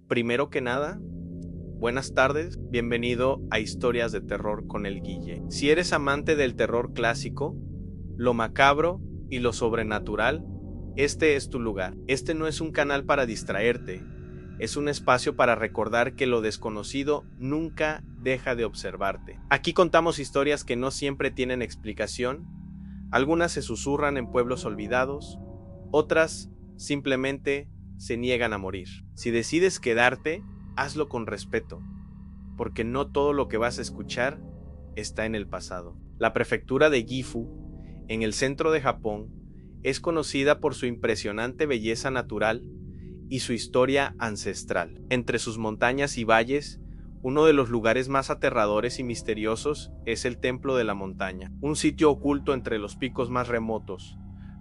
Primero que nada, buenas tardes, bienvenido a Historias de Terror con el Guille. Si eres amante del terror clásico, lo macabro y lo sobrenatural, este es tu lugar. Este no es un canal para distraerte, es un espacio para recordar que lo desconocido nunca deja de observarte. Aquí contamos historias que no siempre tienen explicación, algunas se susurran en pueblos olvidados, otras simplemente se niegan a morir. Si decides quedarte, hazlo con respeto, porque no todo lo que vas a escuchar está en el pasado. La prefectura de Gifu, en el centro de Japón, es conocida por su impresionante belleza natural y su historia ancestral. Entre sus montañas y valles, uno de los lugares más aterradores y misteriosos es el Templo de la Montaña, un sitio oculto entre los picos más remotos,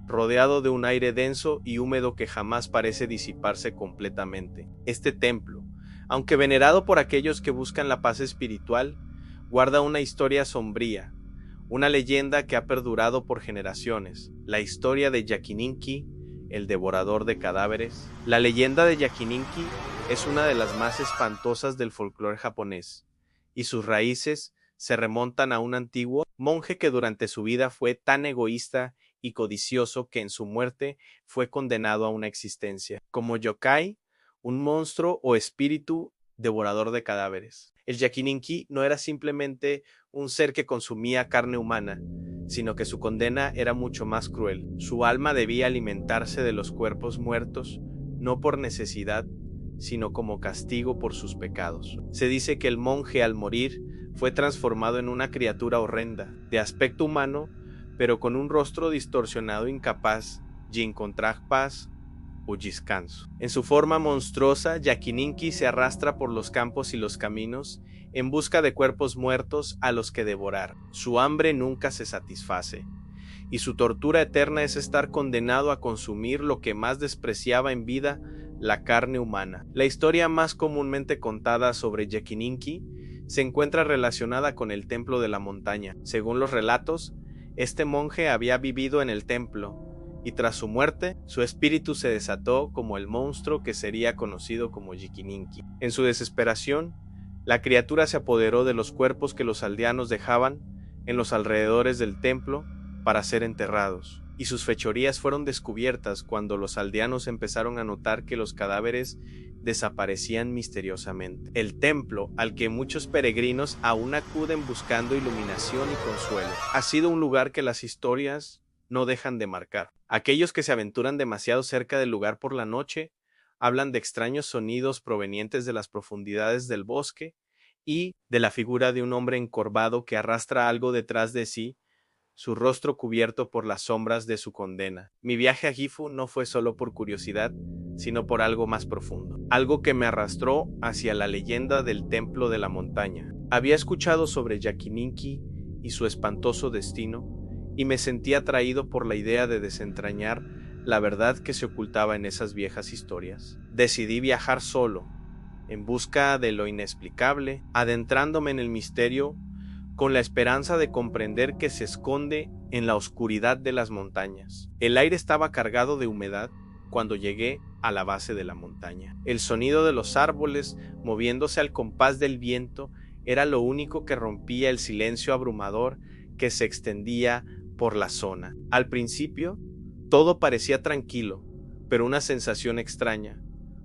rodeado de un aire denso y húmedo que jamás parece disiparse completamente. Este templo, aunque venerado por aquellos que buscan la paz espiritual, guarda una historia sombría, una leyenda que ha perdurado por generaciones, la historia de Yakininki, el devorador de cadáveres. La leyenda de Yakininki es una de las más espantosas del folclore japonés, y sus raíces se remontan a un antiguo monje que durante su vida fue tan egoísta y codicioso que en su muerte fue condenado a una existencia como yokai, un monstruo o espíritu devorador de cadáveres. El Yakininki no era simplemente un ser que consumía carne humana, sino que su condena era mucho más cruel. Su alma debía alimentarse de los cuerpos muertos, no por necesidad, sino como castigo por sus pecados. Se dice que el monje al morir fue transformado en una criatura horrenda, de aspecto humano, pero con un rostro distorsionado incapaz de encontrar paz o descanso. En su forma monstruosa, Yakininki se arrastra por los campos y los caminos en busca de cuerpos muertos a los que devorar. Su hambre nunca se satisface, y su tortura eterna es estar condenado a consumir lo que más despreciaba en vida, la carne humana. La historia más comúnmente contada sobre Yakininki se encuentra relacionada con el Templo de la Montaña. Según los relatos, este monje había vivido en el templo, y tras su muerte, su espíritu se desató como el monstruo que sería conocido como Yakininki. En su desesperación, la criatura se apoderó de los cuerpos que los aldeanos dejaban en los alrededores del templo para ser enterrados, y sus fechorías fueron descubiertas cuando los aldeanos empezaron a notar que los cadáveres desaparecían misteriosamente. El templo, al que muchos peregrinos aún acuden buscando iluminación y consuelo, ha sido un lugar que las historias no dejan de marcar. Aquellos que se aventuran demasiado cerca del lugar por la noche hablan de extraños sonidos provenientes de las profundidades del bosque y de la figura de un hombre encorvado que arrastra algo detrás de sí, su rostro cubierto por las sombras de su condena. Mi viaje a Gifu no fue solo por curiosidad, sino por algo más profundo, algo que me arrastró hacia la leyenda del Templo de la Montaña. Había escuchado sobre Yakininki y su espantoso destino, y me sentí atraído por la idea de desentrañar la verdad que se ocultaba en esas viejas historias. Decidí viajar solo, en busca de lo inexplicable, adentrándome en el misterio con la esperanza de comprender qué se esconde en la oscuridad de las montañas. El aire estaba cargado de humedad cuando llegué a la base de la montaña. El sonido de los árboles moviéndose al compás del viento era lo único que rompía el silencio abrumador que se extendía por la zona. Al principio, todo parecía tranquilo, pero una sensación extraña,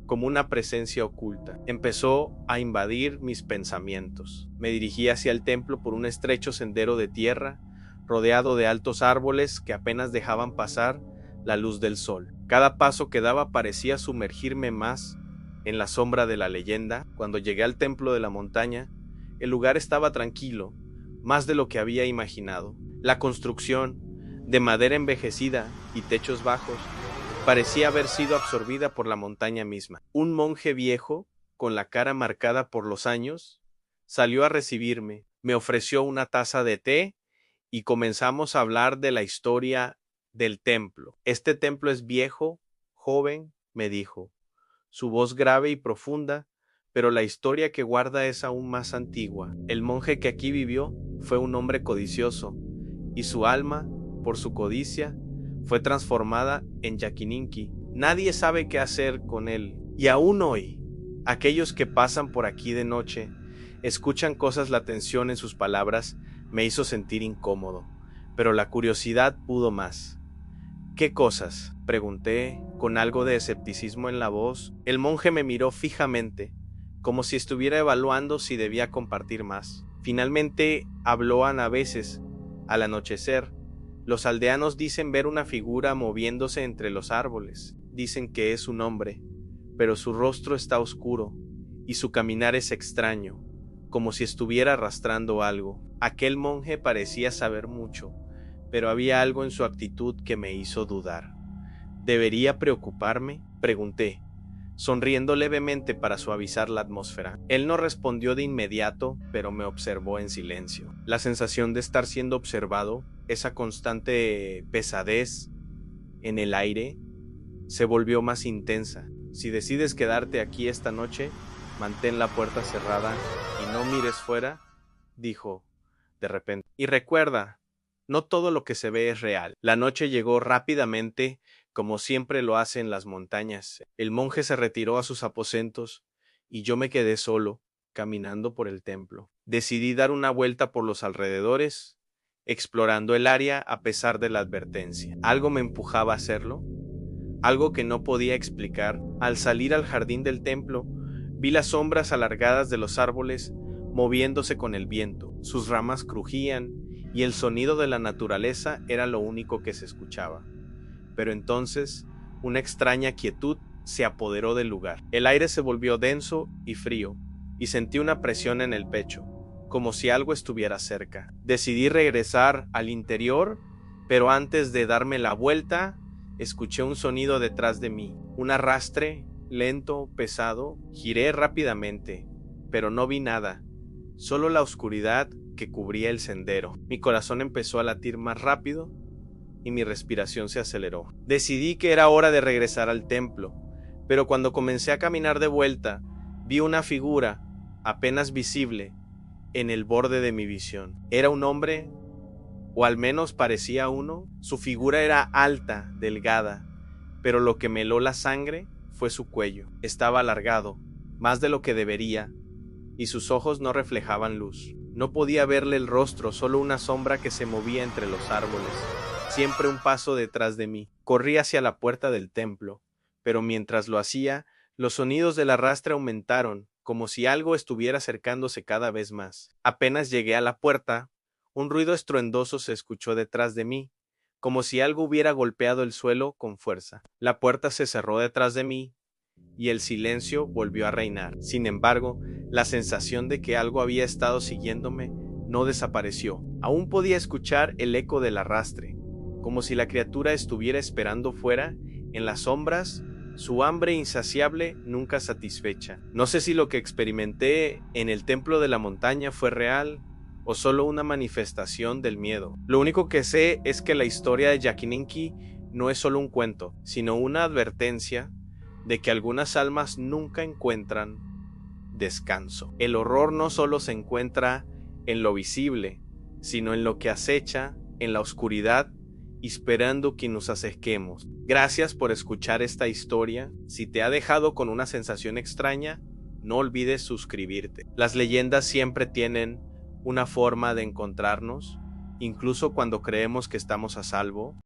como una presencia oculta, empezó a invadir mis pensamientos. Me dirigí hacia el templo por un estrecho sendero de tierra, rodeado de altos árboles que apenas dejaban pasar la luz del sol. Cada paso que daba parecía sumergirme más en la sombra de la leyenda. Cuando llegué al templo de la montaña, el lugar estaba tranquilo, más de lo que había imaginado. La construcción, de madera envejecida y techos bajos, parecía haber sido absorbida por la montaña misma. Un monje viejo, con la cara marcada por los años, salió a recibirme, me ofreció una taza de té y comenzamos a hablar de la historia del templo. Este templo es viejo, joven, me dijo, su voz grave y profunda, pero la historia que guarda es aún más antigua. El monje que aquí vivió fue un hombre codicioso, y su alma, por su codicia, fue transformada en Yakininki. Nadie sabe qué hacer con él, y aún hoy, Aquellos que pasan por aquí de noche escuchan cosas, la tensión en sus palabras me hizo sentir incómodo, pero la curiosidad pudo más. ¿Qué cosas?, pregunté, con algo de escepticismo en la voz. El monje me miró fijamente, como si estuviera evaluando si debía compartir más. Finalmente habló. A veces, al anochecer, los aldeanos dicen ver una figura moviéndose entre los árboles. Dicen que es un hombre, pero su rostro está oscuro y su caminar es extraño, como si estuviera arrastrando algo. Aquel monje parecía saber mucho, pero había algo en su actitud que me hizo dudar. ¿Debería preocuparme?, pregunté, sonriendo levemente para suavizar la atmósfera. Él no respondió de inmediato, pero me observó en silencio. La sensación de estar siendo observado, esa constante pesadez en el aire, se volvió más intensa. Si decides quedarte aquí esta noche, mantén la puerta cerrada y no mires fuera, dijo de repente. Y recuerda, no todo lo que se ve es real. La noche llegó rápidamente, como siempre lo hace en las montañas. El monje se retiró a sus aposentos y yo me quedé solo, caminando por el templo. Decidí dar una vuelta por los alrededores, explorando el área a pesar de la advertencia. Algo me empujaba a hacerlo, algo que no podía explicar. Al salir al jardín del templo, vi las sombras alargadas de los árboles moviéndose con el viento. Sus ramas crujían y el sonido de la naturaleza era lo único que se escuchaba. Pero entonces, una extraña quietud se apoderó del lugar. El aire se volvió denso y frío, y sentí una presión en el pecho, como si algo estuviera cerca. Decidí regresar al interior, pero antes de darme la vuelta, escuché un sonido detrás de mí, un arrastre lento, pesado. Giré rápidamente, pero no vi nada, solo la oscuridad que cubría el sendero. Mi corazón empezó a latir más rápido y mi respiración se aceleró. Decidí que era hora de regresar al templo, pero cuando comencé a caminar de vuelta, vi una figura apenas visible en el borde de mi visión. Era un hombre, o al menos parecía uno. Su figura era alta, delgada, pero lo que me heló la sangre fue su cuello. Estaba alargado, más de lo que debería, y sus ojos no reflejaban luz. No podía verle el rostro, solo una sombra que se movía entre los árboles, siempre un paso detrás de mí. Corrí hacia la puerta del templo, pero mientras lo hacía, los sonidos del arrastre aumentaron, como si algo estuviera acercándose cada vez más. Apenas llegué a la puerta, un ruido estruendoso se escuchó detrás de mí, como si algo hubiera golpeado el suelo con fuerza. La puerta se cerró detrás de mí y el silencio volvió a reinar. Sin embargo, la sensación de que algo había estado siguiéndome no desapareció. Aún podía escuchar el eco del arrastre, como si la criatura estuviera esperando fuera, en las sombras, su hambre insaciable nunca satisfecha. No sé si lo que experimenté en el templo de la montaña fue real o solo una manifestación del miedo. Lo único que sé es que la historia de Yakininki no es solo un cuento, sino una advertencia de que algunas almas nunca encuentran descanso. El horror no solo se encuentra en lo visible, sino en lo que acecha, en la oscuridad, esperando que nos acerquemos. Gracias por escuchar esta historia. Si te ha dejado con una sensación extraña, no olvides suscribirte. Las leyendas siempre tienen una forma de encontrarnos, incluso cuando creemos que estamos a salvo.